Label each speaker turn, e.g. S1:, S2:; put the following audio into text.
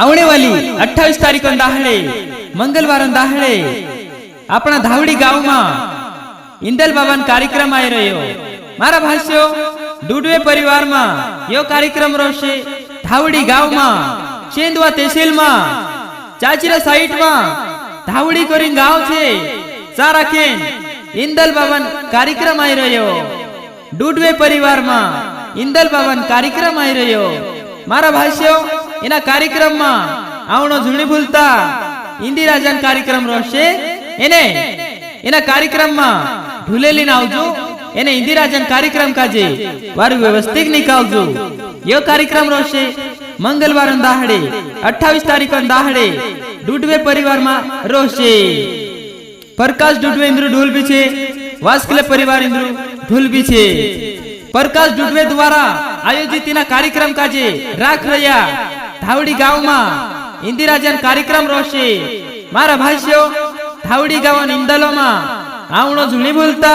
S1: આવणे વાલી 28 તારીખ દાહડે મંગળવાર દાહડે આપણા ધાવડી ગામમાં ઇંદલ બાબાનો કાર્યક્રમ આવી રહ્યો। મારા ભાઈઓ ડુડવે પરિવારમાં યો કાર્યક્રમ રહેશે। ધાવડી ગામમાં ચેંદવા તહેસીલમાં ચાચીરા સાઈડમાં ધાવડી કરીને ગામ છે સારા ખેન ઇંદલ બાબાનો કાર્યક્રમ આવી રહ્યો। ડુડવે પરિવારમાં ઇંદલ બાબાનો કાર્યક્રમ આવી રહ્યો। મારા ભાઈઓ એના કાર્યક્રમમાં આવણો જૂની ભૂલતા ઇન્દિરાજાન કાર્યક્રમ રહેશે। એને એના કાર્યક્રમમાં ઢુલેલી ના આવજો। એને ઇન્દિરાજાન કાર્યક્રમ કાજે વારું વ્યવસ્થિત નિકાળજો। યો કાર્યક્રમ રહેશે મંગળવાર દાહડે 28 તારીખ દાહડે ડુડવે પરિવારમાં રહેશે। प्रकाश डुडवे इंद्र ढोल भी छे। वास्कले परिवार इंद्र ढोल भी छे। प्रकाश डुडवे द्वारा आयोजित कार्यक्रम काजे राख रह्या धावड़ी गांव में इंदिराजन कार्यक्रम रोशे। मारा भाईओ धावड़ी गांव इंदलो में आवणो झूणी भूलता।